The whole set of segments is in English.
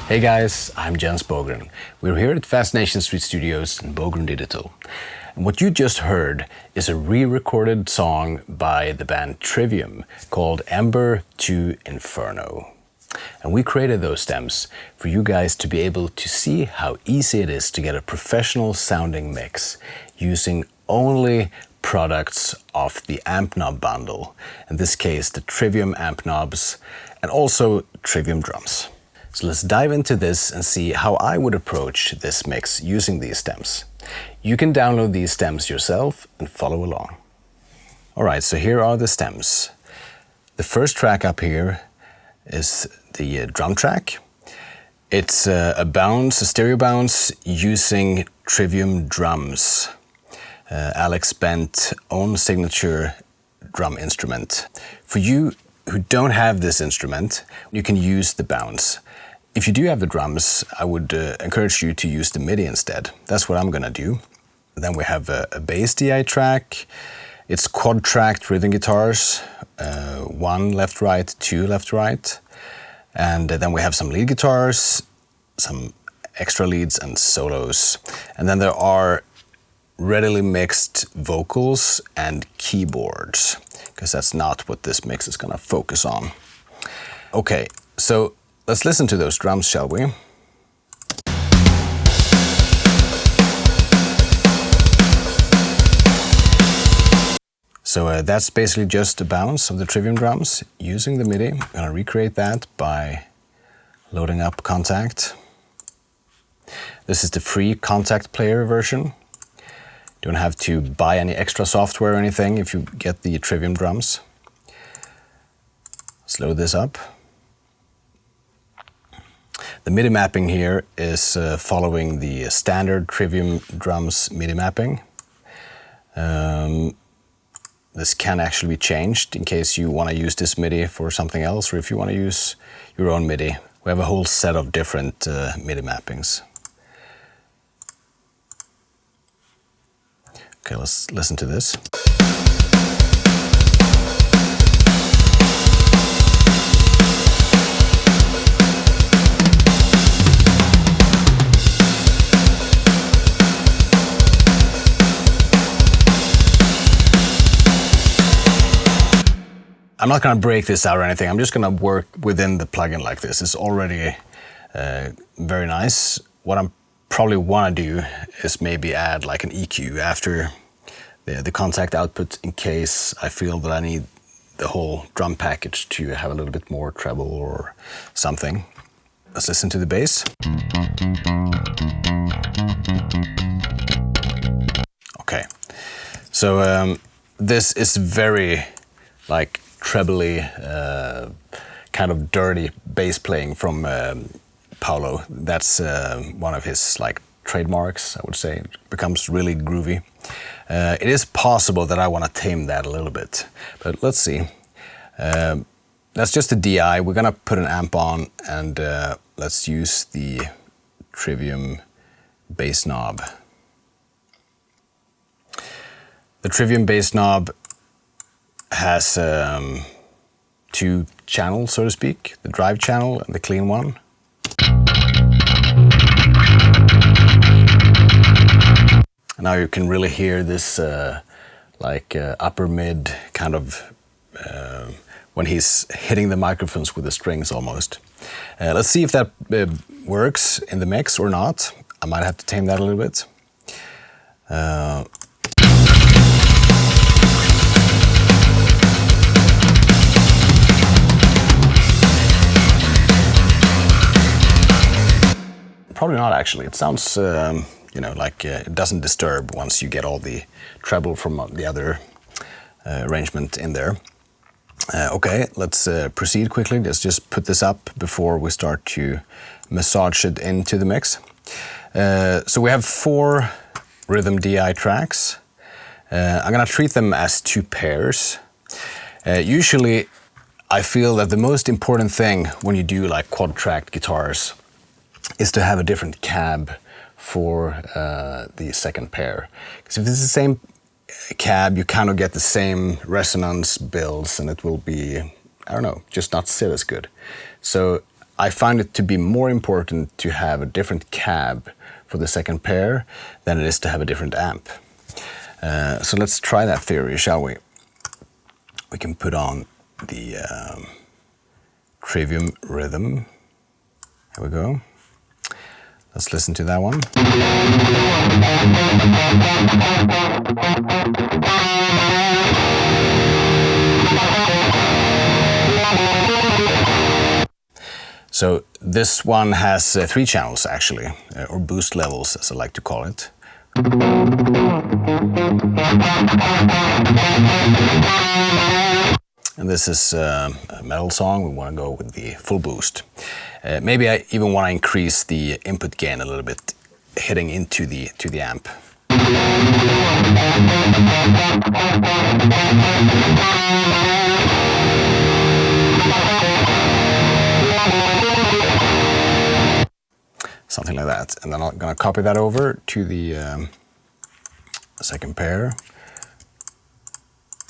Hey guys, I'm Jens Bogren. We're here at Fascination Street Studios in Bogren Digital. And what you just heard is a re-recorded song by the band Trivium called Ember To Inferno. And we created those stems for you guys to be able to see how easy it is to get a professional sounding mix using only products of the Ampknob bundle. In this case, the Trivium Ampknobs and also Trivium drums. So let's dive into this and see how I would approach this mix using these stems. You can download these stems yourself and follow along. Alright, so here are the stems. The first track up here is the drum track. It's a stereo bounce using Trivium drums. Alex Bent's own signature drum instrument. For you who don't have this instrument, you can use the bounce. If you do have the drums, I would encourage you to use the MIDI instead. That's what I'm gonna do. Then we have a bass DI track. It's quad-tracked rhythm guitars, 1 left-right, 2 left-right. And then we have some lead guitars, some extra leads and solos. And then there are readily mixed vocals and keyboards, because that's not what this mix is gonna focus on. Okay, so let's listen to those drums, shall we? So that's basically just a bounce of the Trivium drums using the MIDI. I'm gonna recreate that by loading up Kontakt. This is the free Kontakt player version. You don't have to buy any extra software or anything if you get the Trivium drums. Let's load this up. The MIDI mapping here is following the standard Trivium drums MIDI mapping. This can actually be changed in case you want to use this MIDI for something else, or if you want to use your own MIDI. We have a whole set of different MIDI mappings. Okay, let's listen to this. I'm not going to break this out or anything. I'm just going to work within the plugin like this. It's already very nice. What I probably want to do is maybe add like an EQ after the Kontakt output in case I feel that I need the whole drum package to have a little bit more treble or something. Let's listen to the bass. Okay, so this is very like trebly, kind of dirty bass playing from Paolo. That's one of his like trademarks, I would say. It becomes really groovy. It is possible that I want to tame that a little bit, but let's see. That's just a DI. We're gonna put an amp on and let's use the Trivium bass knob. The Trivium bass knob has 2 channels, so to speak, the drive channel and the clean one. And now you can really hear this upper mid kind of when he's hitting the microphones with the strings almost. Let's see if that works in the mix or not. I might have to tame that a little bit. Probably not actually. It sounds, you know, like it doesn't disturb once you get all the treble from the other arrangement in there. Okay, let's proceed quickly. Let's just put this up before we start to massage it into the mix. So we have 4 rhythm DI tracks. I'm gonna treat them as 2 pairs. Usually, I feel that the most important thing when you do like quad-tracked guitars is to have a different cab for the second pair. Because if it's the same cab, you kind of get the same resonance builds and it will be, I don't know, just not sit as good. So I find it to be more important to have a different cab for the second pair than it is to have a different amp. So let's try that theory, shall we? We can put on the Trivium Rhythm. Here we go. Let's listen to that one. So this one has 3 channels actually, or boost levels as I like to call it. And this is a metal song. We want to go with the full boost. Maybe I even want to increase the input gain a little bit, hitting into the amp. Something like that. And then I'm going to copy that over to the second pair.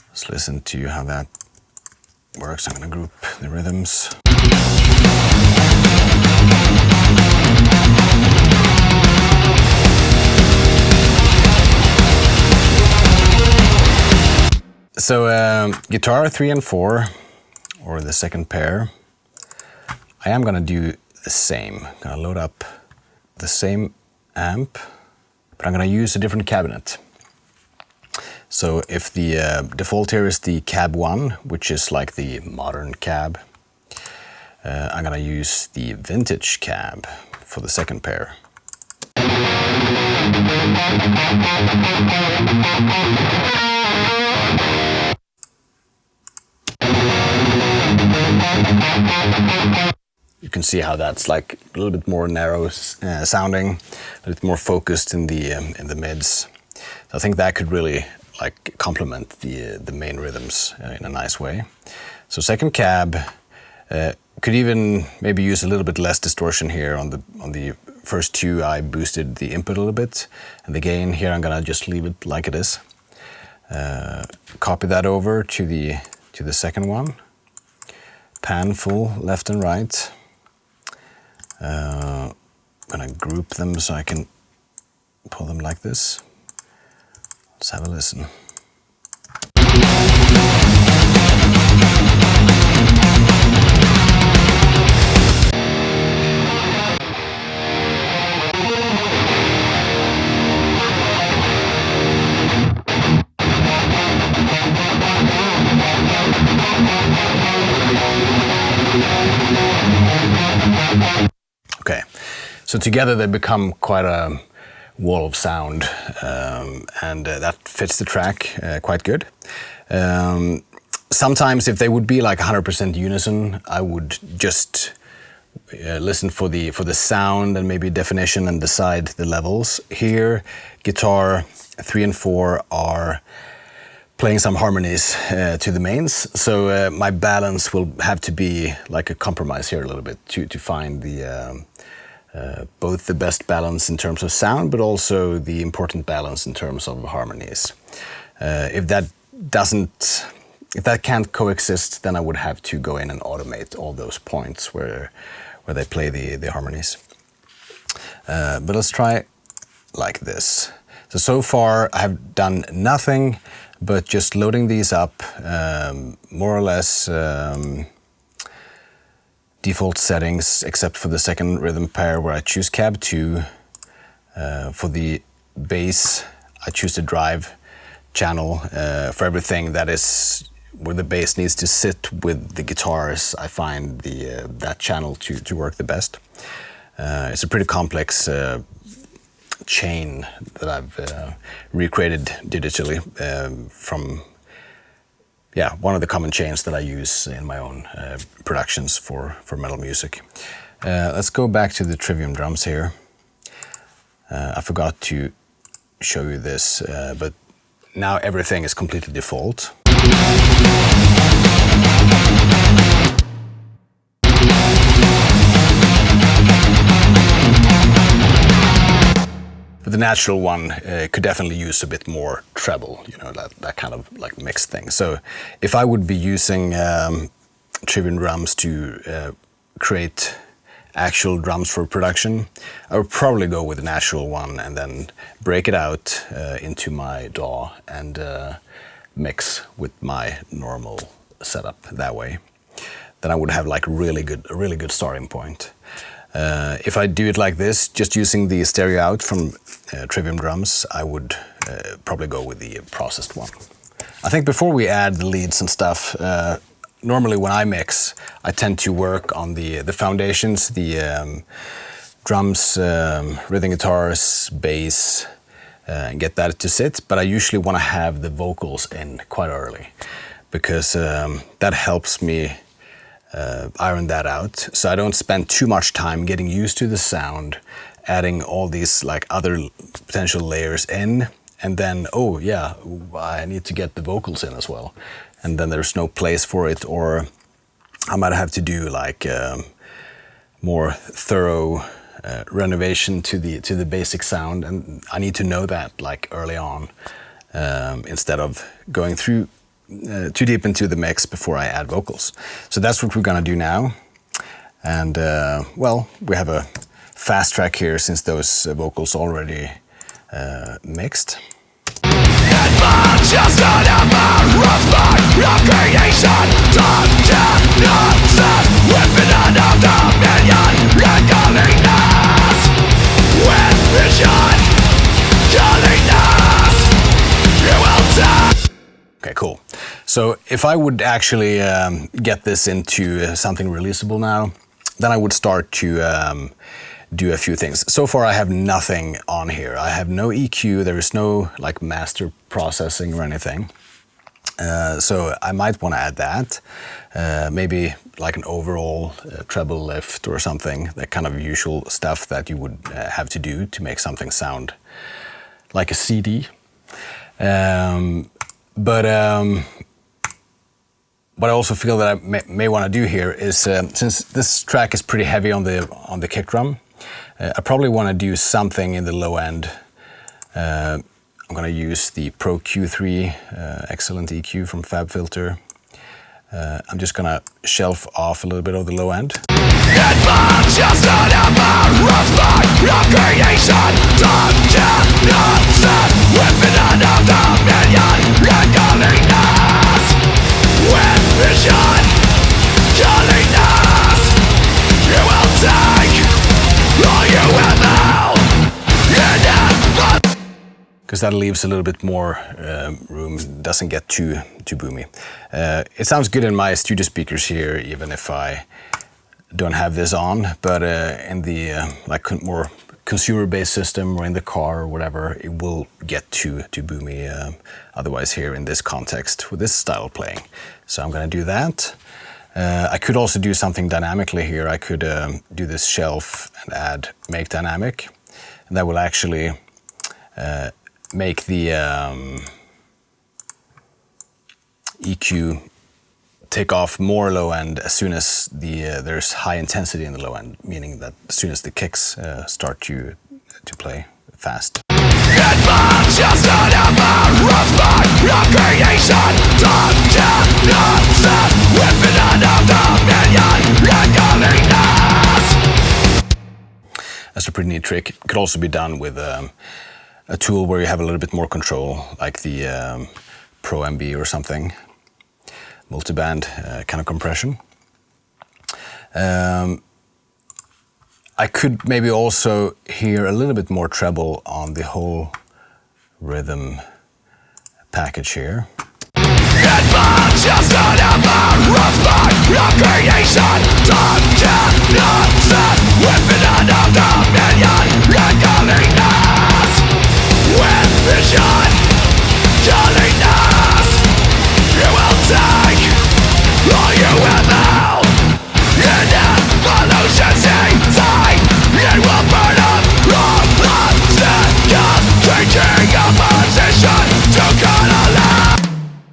Let's listen to how that works. I'm going to group the rhythms. So guitar 3 and 4, or the second pair, I am going to do the same. I'm going to load up the same amp, but I'm going to use a different cabinet. So if the default here is the cab 1, which is like the modern cab, I'm going to use the vintage cab for the second pair. You can see how that's like a little bit more narrow sounding, a little more focused in the mids. So I think that could really like complement the main rhythms in a nice way. So second cab could even maybe use a little bit less distortion here on the first 2. I boosted the input a little bit, and the gain here I'm gonna just leave it like it is. Copy that over to the second one. Pan full left and right. I'm gonna group them so I can pull them like this. Let's have a listen. Okay, so together they become quite a wall of sound, and that fits the track quite good. Sometimes if they would be like 100% unison, I would just listen for the sound and maybe definition and decide the levels. Here, guitar 3 and 4 are playing some harmonies to the mains, so my balance will have to be like a compromise here a little bit to find the both the best balance in terms of sound, but also the important balance in terms of harmonies. If that can't coexist, then I would have to go in and automate all those points where they play the harmonies. But let's try like this. So far I have done nothing but just loading these up, more or less default settings, except for the second rhythm pair where I choose cab 2. For the bass, I choose the drive channel. For everything that is where the bass needs to sit with the guitars, I find that channel to work the best. It's a pretty complex chain that I've recreated digitally from one of the common chains that I use in my own productions for metal music. Let's go back to the Trivium drums here. I forgot to show you this, but now everything is completely default. But the natural one could definitely use a bit more treble, you know, that kind of like mixed thing. So if I would be using Trivium drums to create actual drums for production, I would probably go with a natural one and then break it out into my DAW and mix with my normal setup that way. Then I would have like a really good starting point. If I do it like this, just using the stereo out from Trivium drums, I would probably go with the processed one. I think before we add the leads and stuff, normally when I mix, I tend to work on the foundations, the drums, rhythm guitars, bass, and get that to sit. But I usually want to have the vocals in quite early, because that helps me iron that out, so I don't spend too much time getting used to the sound, adding all these like other potential layers in, and then, oh yeah, I need to get the vocals in as well. And then there's no place for it, or I might have to do like more thorough renovation to the basic sound, and I need to know that like early on, instead of going through too deep into the mix before I add vocals. So that's what we're gonna do now. And well, we have a fast track here since those vocals already mixed. Just an ember of creation, with an dominion, calling us with vision, calling us, you will die. Okay, cool. So if I would actually get this into something releasable now, then I would start to do a few things. So far I have nothing on here. I have no EQ, there is no like master processing or anything. So I might want to add that. Maybe like an overall treble lift or something, that kind of usual stuff that you would have to do to make something sound like a CD. But what I also feel that I may want to do here is, since this track is pretty heavy on the kick drum, I probably want to do something in the low end. I'm going to use the Pro Q3 excellent EQ from FabFilter. I'm just going to shelf off a little bit of the low end. Just an ember of creation, with an dominion, calling us with vision, calling us. You will take all you will know, because that leaves a little bit more room, doesn't get too boomy. It sounds good in my studio speakers here, even if I don't have this on, but in the like more consumer-based system or in the car or whatever, it will get too boomy otherwise here in this context with this style of playing. So I'm going to do that. I could also do something dynamically here. I could do this shelf and add make dynamic, and that will actually make the EQ take off more low end as soon as there's high intensity in the low end, meaning that as soon as the kicks start to play fast. Just an ember of creation, with an dominion, calling us. That's a pretty neat trick. It could also be done with a tool where you have a little bit more control, like the Pro MB or something. Multiband kind of compression. I could maybe also hear a little bit more treble on the whole rhythm package here. Just an ember of creation, with an dominion, calling us with vision, calling us. You will take all you will know, in evolution's inside. It will burn up from obstacles, changing a position to cut alive.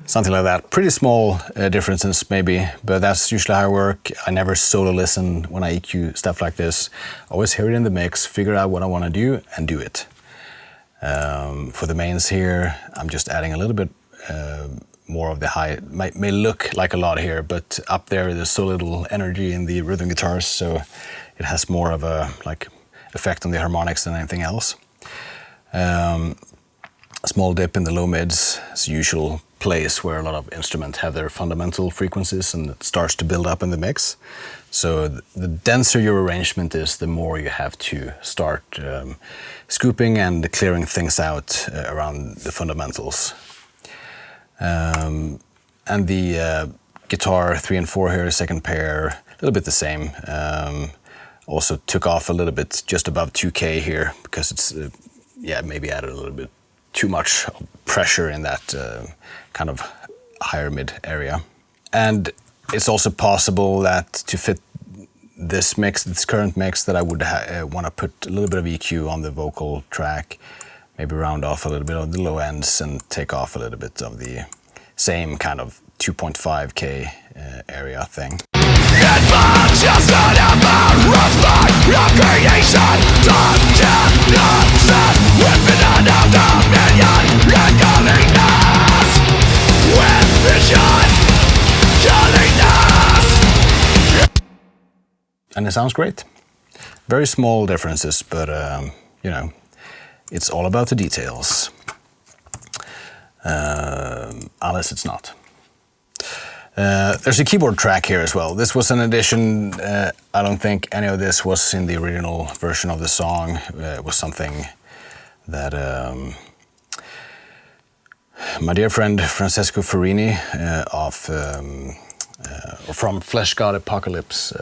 Something like that. Pretty small differences maybe, but that's usually how I work. I never solo listen when I EQ stuff like this. I always hear it in the mix, figure out what I want to do, and do it. For the mains here, I'm just adding a little bit more of the high. May look like a lot here, but up there's so little energy in the rhythm guitars, so it has more of a like effect on the harmonics than anything else. A small dip in the low mids is the usual place where a lot of instruments have their fundamental frequencies, and it starts to build up in the mix. So the denser your arrangement is, the more you have to start scooping and clearing things out around the fundamentals. And the guitar 3 and 4 here, second pair, a little bit the same. Also took off a little bit just above 2K here because it's, maybe added a little bit too much pressure in that kind of higher mid area. And it's also possible that to fit this mix, this current mix, that I would want to put a little bit of EQ on the vocal track, maybe round off a little bit of the low ends and take off a little bit of the same kind of 2.5K area thing. Just not about respect of creation. Infinite of dominion and godliness. With vision, godliness. And it sounds great. Very small differences, but you know, it's all about the details. Unless it's not. There's a keyboard track here as well. This was an addition. I don't think any of this was in the original version of the song. It was something that my dear friend Francesco Farini from Flesh God Apocalypse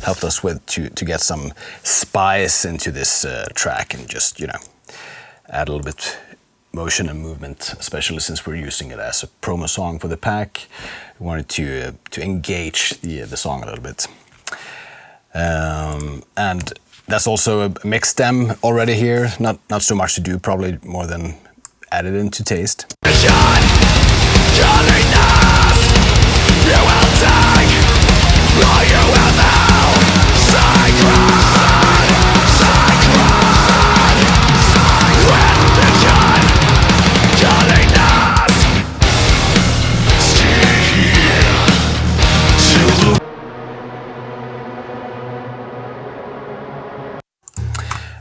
helped us with to get some spice into this track and just, you know, add a little bit motion and movement, especially since we're using it as a promo song for the pack. We wanted to engage the song a little bit. And that's also a mix stem already here. Not so much to do, probably more than added into taste.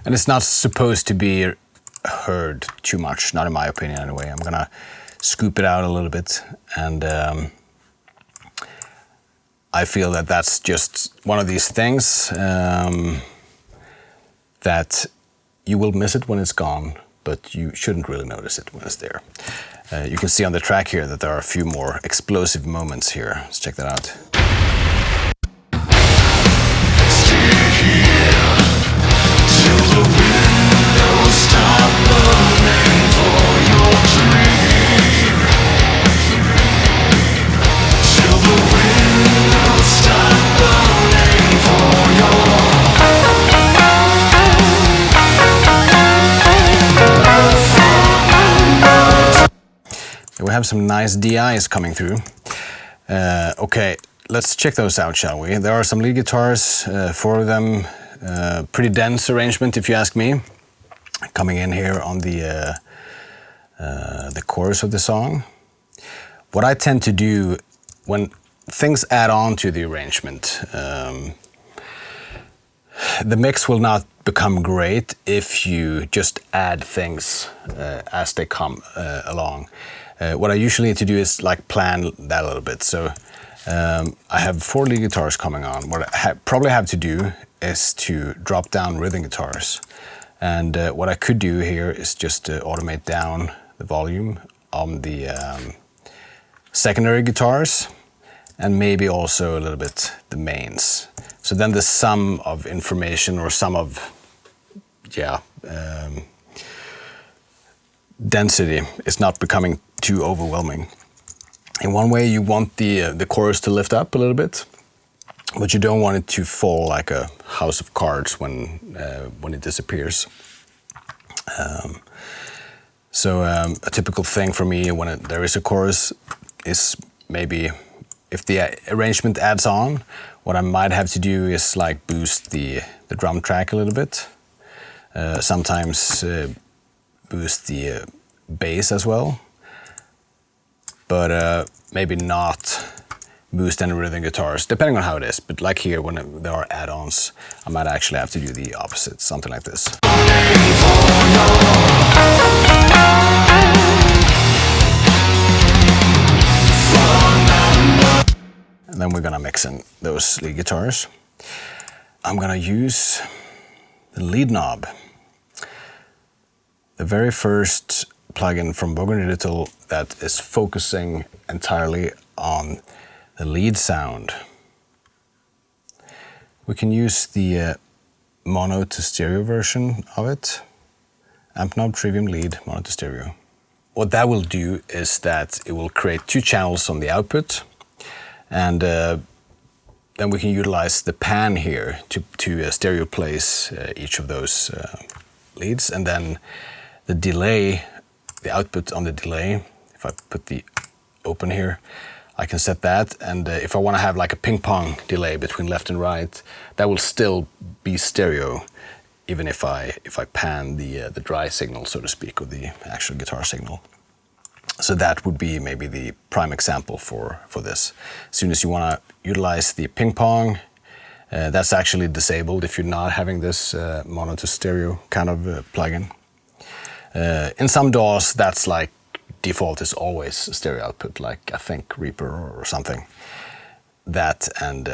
And it's not supposed to be heard too much, not in my opinion anyway. I'm gonna scoop it out a little bit, and I feel that that's just one of these things that you will miss it when it's gone, but you shouldn't really notice it when it's there. You can see on the track here that there are a few more explosive moments here. Let's check that out. We have some nice DIs coming through. Okay, let's check those out, shall we? There are some lead guitars, 4 of them, pretty dense arrangement if you ask me, coming in here on the chorus of the song. What I tend to do when things add on to the arrangement, the mix will not become great if you just add things as they come along. What I usually need to do is like plan that a little bit. So I have 4 lead guitars coming on. What I probably have to do is to drop down rhythm guitars. And what I could do here is just automate down the volume on the secondary guitars, and maybe also a little bit the mains. So then the sum of information, or sum of, density is not becoming too overwhelming. In one way, you want the chorus to lift up a little bit, but you don't want it to fall like a house of cards when it disappears. So a typical thing for me when there is a chorus is maybe if the arrangement adds on, what I might have to do is like boost the drum track a little bit. Sometimes boost the bass as well, but maybe not boost and rhythm guitars, depending on how it is. But like here, when there are add-ons, I might actually have to do the opposite, something like this. And then we're gonna mix in those lead guitars. I'm gonna use the lead knob. The very first plugin from Bogren Digital that is focusing entirely on the lead sound. We can use the mono to stereo version of it. Ampknob Trivium lead, mono to stereo. What that will do is that it will create two channels on the output, and then we can utilize the pan here to stereo place each of those leads, and then the delay, the output on the delay, if I put the open here, I can set that, and if I want to have like a ping pong delay between left and right, that will still be stereo, even if I pan the dry signal, so to speak, or the actual guitar signal. So that would be maybe the prime example for this. As soon as you want to utilize the ping pong, that's actually disabled if you're not having this mono to stereo kind of plugin. In some DAWs, that's like default is always stereo output, like I think Reaper or something. That and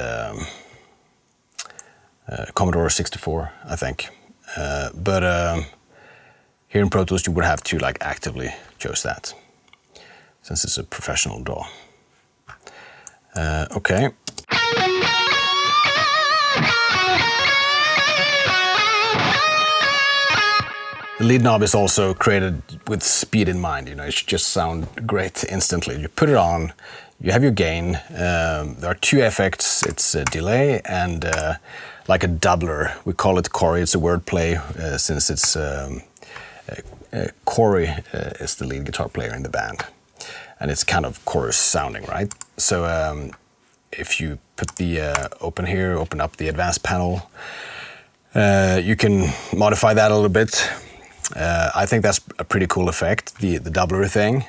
Commodore 64, I think. But here in Pro Tools, you would have to like actively choose that, since it's a professional DAW. Okay. The lead knob is also created with speed in mind. You know, it should just sound great instantly. You put it on, you have your gain. There are two effects. It's a delay and like a doubler. We call it Corey. It's a wordplay since it's Corey is the lead guitar player in the band, and it's kind of chorus sounding, right? So if you put the open here, open up the advanced panel, you can modify that a little bit. I think that's a pretty cool effect, the doubler thing.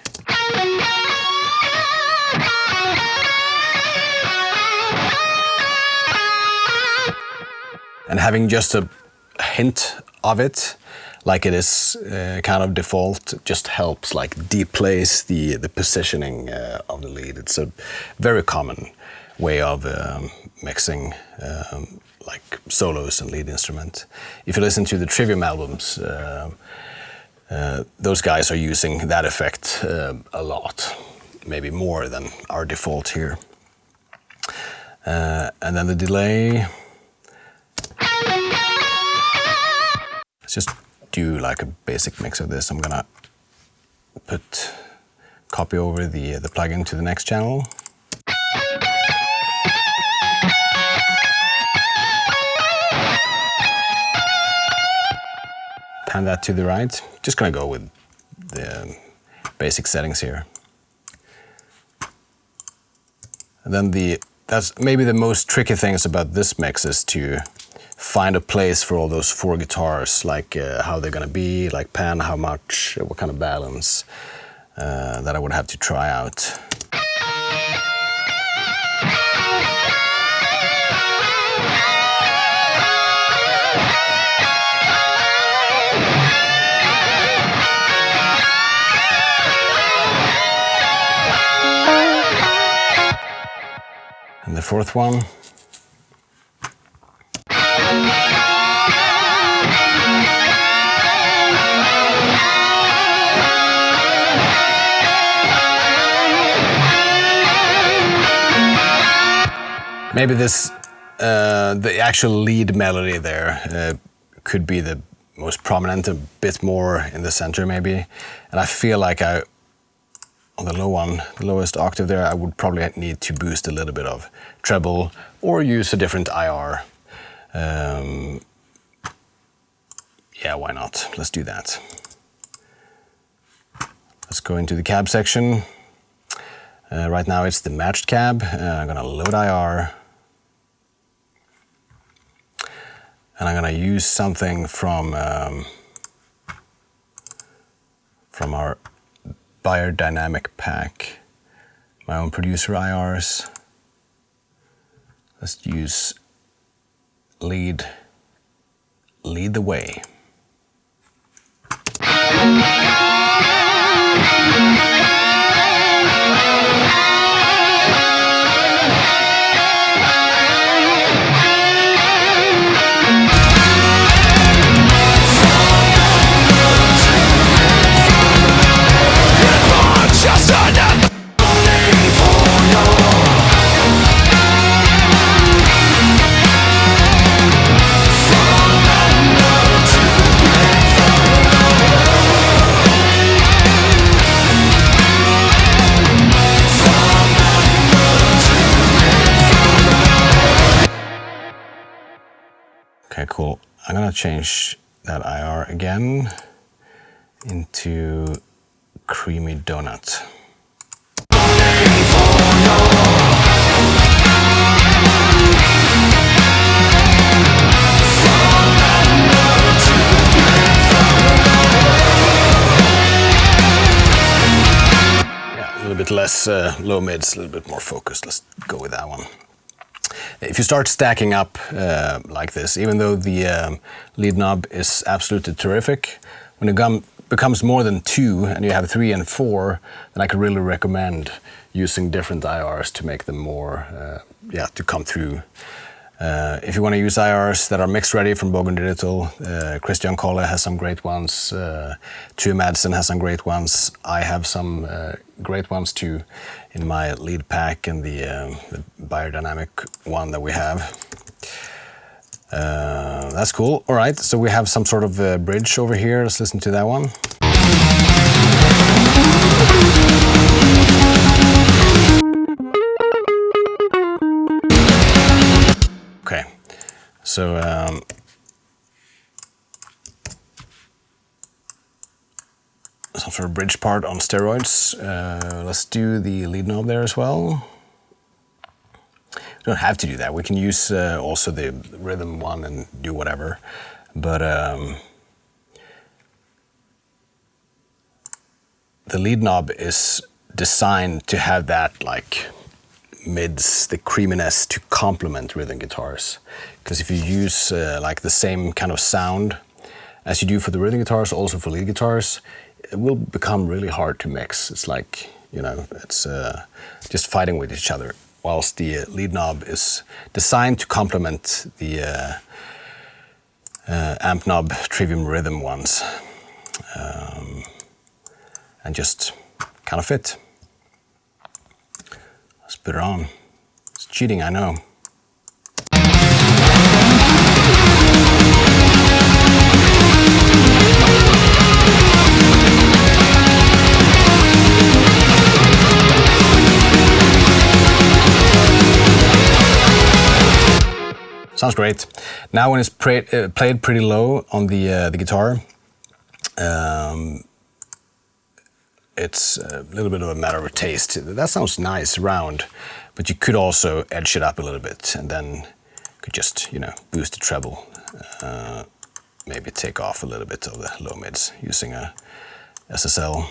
And having just a hint of it, like it is kind of default, just helps like deplace the positioning of the lead. It's a very common way of mixing like solos and lead instrument. If you listen to the Trivium albums, those guys are using that effect a lot, maybe more than our default here. And then the delay. Let's just do like a basic mix of this. I'm gonna copy over the plugin to the next channel. Pan that to the right. Just gonna go with the basic settings here. And then that's maybe the most tricky things about this mix is to find a place for all those four guitars, like how they're gonna be, like pan, how much, what kind of balance that I would have to try out. And the fourth one. Maybe this, the actual lead melody there could be the most prominent, a bit more in the center maybe. And I feel like on the low one, the lowest octave there, I would probably need to boost a little bit of treble or use a different IR. Yeah, why not? Let's do that. Let's go into the cab section. Right now it's the matched cab. I'm gonna load IR. And I'm gonna use something from our biodynamic pack, my own producer IRs. Let's use lead the way. Okay, cool. I'm gonna change that IR again into creamy donut. Yeah, a little bit less low mids, a little bit more focused. Let's go with that one. If you start stacking up like this, even though the lead knob is absolutely terrific, when it becomes more than 2 and you have 3 and 4, then I could really recommend using different IRs to make them more, to come through. If you want to use IRs that are mix ready from Bogren Digital, Christian Kolle has some great ones, Trivium Madsen has some great ones, I have some great ones too in my lead pack and the biodynamic one that we have. That's cool. All right, so we have some sort of bridge over here. Let's listen to that one. Okay, so some sort of bridge part on steroids. Let's do the lead knob there as well. We don't have to do that. We can use also the rhythm one and do whatever. But the lead knob is designed to have that like mids, the creaminess to complement rhythm guitars. Because if you use like the same kind of sound as you do for the rhythm guitars, also for lead guitars, it will become really hard to mix. It's like, you know, it's just fighting with each other. Whilst the lead knob is designed to complement the Ampknob Trivium Rhythm ones, and just kind of fit. Let's put it on. It's cheating, I know. Sounds great. Now when it's played pretty low on the guitar, it's a little bit of a matter of taste. That sounds nice, round, but you could also edge it up a little bit and then could just, you know, boost the treble. Maybe take off a little bit of the low mids using a SSL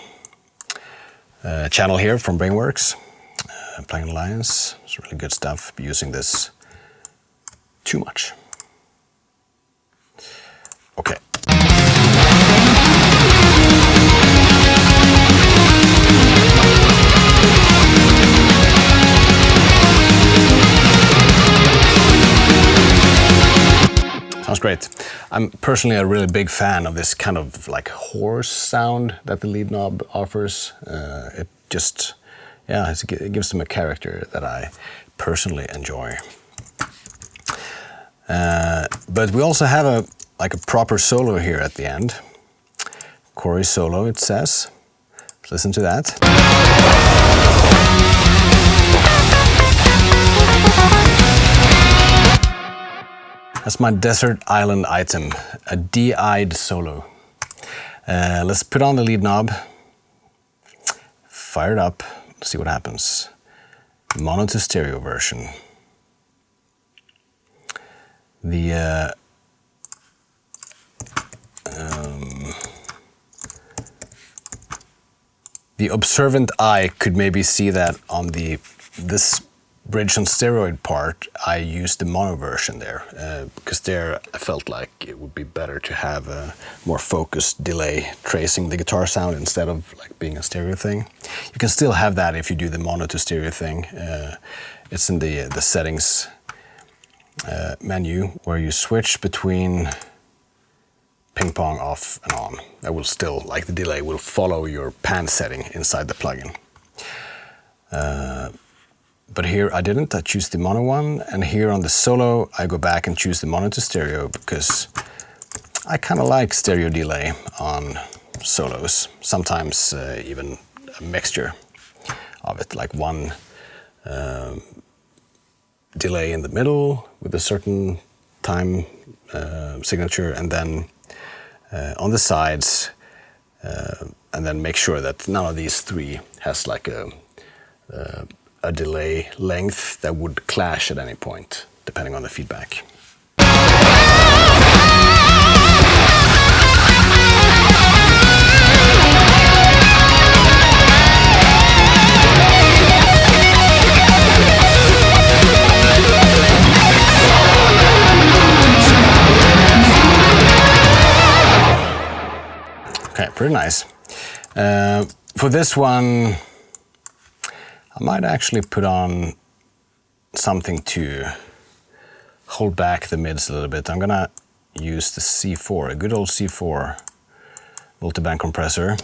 channel here from Brainworks, Playing Alliance. It's really good stuff. Be using this too much. Okay. Sounds great. I'm personally a really big fan of this kind of like hoarse sound that the lead knob offers. It just, yeah, it gives them a character that I personally enjoy. But we also have a proper solo here at the end. Chorus solo, it says. Let's listen to that. That's my desert island item, a D-eyed solo. Let's put on the lead knob, fire it up, see what happens. Mono to stereo version. The observant eye could maybe see that on this bridge on steroid part, I used the mono version there, because there I felt like it would be better to have a more focused delay tracing the guitar sound instead of like being a stereo thing. You can still have that if you do the mono to stereo thing. It's in the settings menu where you switch between ping pong off and on. That will still, like the delay, will follow your pan setting inside the plugin. But here I didn't, I choose the mono one, and here on the solo I go back and choose the mono to stereo because I kind of like stereo delay on solos, sometimes even a mixture of it, like one delay in the middle with a certain time signature, and then on the sides, and then make sure that none of these three has like a delay length that would clash at any point, depending on the feedback. Okay, pretty nice. For this one, I might actually put on something to hold back the mids a little bit. I'm gonna use the C4, a good old C4 multiband compressor.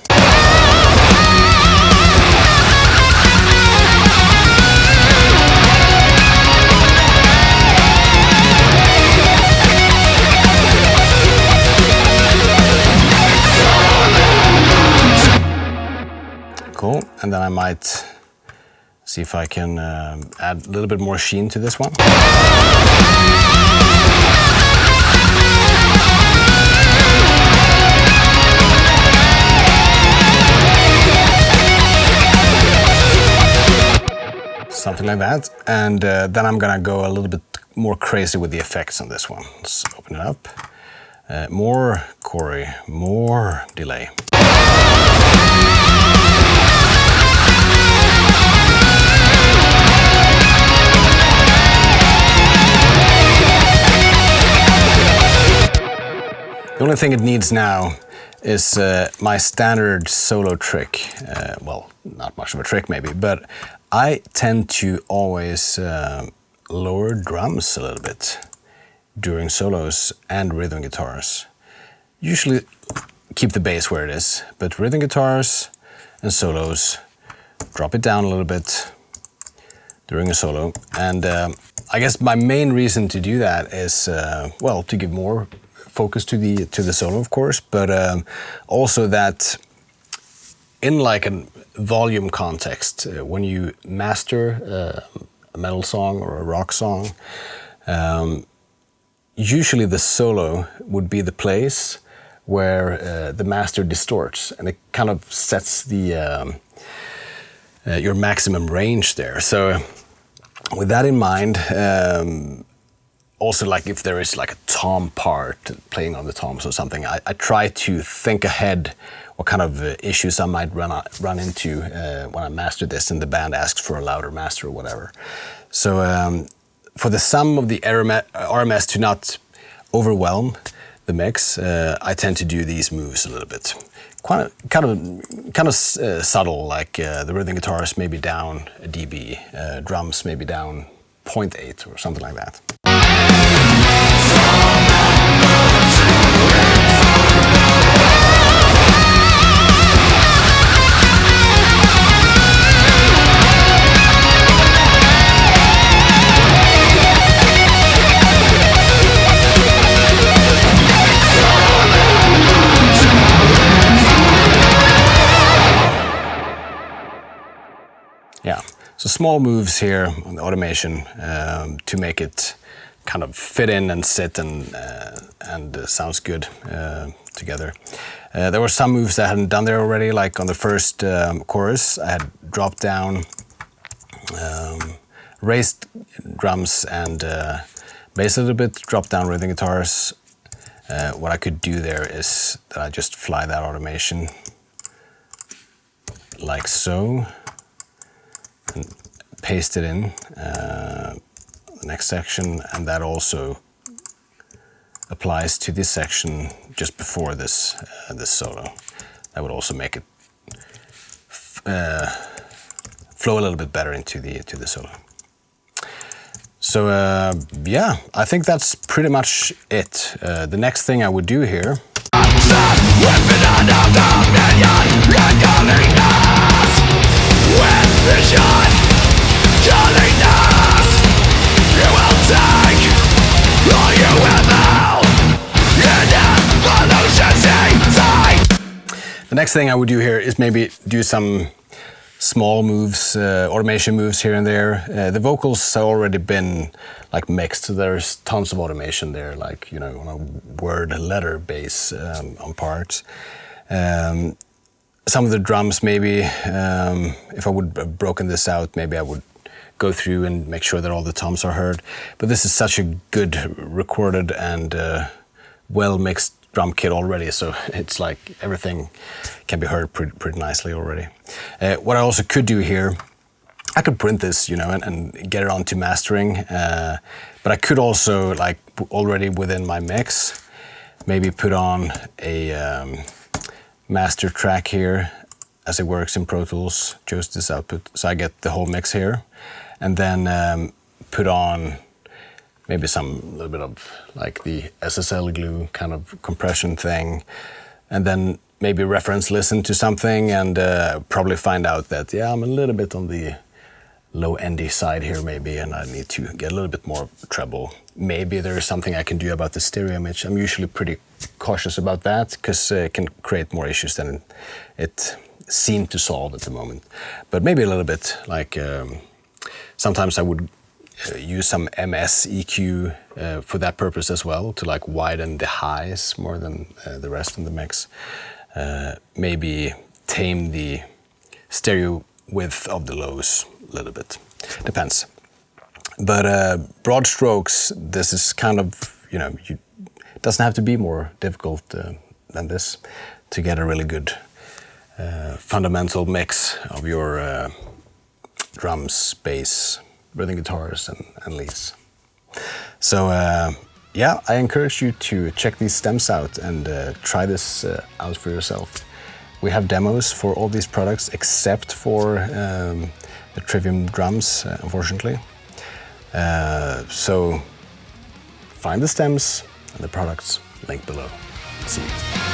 Cool, and then I might see if I can add a little bit more sheen to this one. Something like that, and then I'm gonna go a little bit more crazy with the effects on this one. Let's open it up. More choreo, more delay. The only thing it needs now is my standard solo trick. Well, not much of a trick maybe, but I tend to always lower drums a little bit during solos and rhythm guitars. Usually keep the bass where it is, but rhythm guitars and solos, drop it down a little bit during a solo. And I guess my main reason to do that is, well, to give more focus to the solo, of course, but also that in like a volume context, when you master a metal song or a rock song, usually the solo would be the place where the master distorts, and it kind of sets the your maximum range there. So with that in mind, also, like if there is like a tom part playing on the toms or something, I try to think ahead what kind of issues I might run into when I master this and the band asks for a louder master or whatever. So for the sum of the RMS to not overwhelm the mix, I tend to do these moves a little bit. Kind of subtle, like the rhythm guitars maybe down a dB, drums maybe down 0.8 or something like that. Yeah, so small moves here on the automation to make it kind of fit in and sit and sounds good together. There were some moves I hadn't done there already, like on the first chorus, I had dropped down, raised drums and bass a little bit, dropped down rhythm guitars. What I could do there is that I just fly that automation like so. paste it in the next section, and that also applies to this section just before this this solo. That would also make it flow a little bit better into the solo. So yeah, I think that's pretty much it. The next thing I would do here. The next thing I would do here is maybe do some small moves, automation moves here and there. The vocals have already been like mixed, so there's tons of automation there, like, you know, on a word letter bass on parts. Some of the drums maybe, if I would have broken this out, maybe I would go through and make sure that all the toms are heard. But this is such a good recorded and well mixed drum kit already, so it's like everything can be heard pretty nicely already. What I also could do here, I could print this, you know, and get it onto mastering, but I could also, like, already within my mix, maybe put on a master track here as it works in Pro Tools, choose this output, so I get the whole mix here, and then put on maybe some little bit of like the SSL glue kind of compression thing, and then maybe reference listen to something and probably find out that, yeah, I'm a little bit on the low endy side here maybe, and I need to get a little bit more treble. Maybe there is something I can do about the stereo image. I'm usually pretty cautious about that because it can create more issues than it seemed to solve at the moment. But maybe a little bit like sometimes I would use some MS EQ for that purpose as well, to like widen the highs more than the rest in the mix. Maybe tame the stereo width of the lows a little bit. Depends. But broad strokes, this is kind of, you know, it doesn't have to be more difficult than this to get a really good fundamental mix of your drums, bass, rhythm guitars and leads. So yeah, I encourage you to check these stems out and try this out for yourself. We have demos for all these products except for the Trivium drums, unfortunately. So find the stems and the products linked below. See you.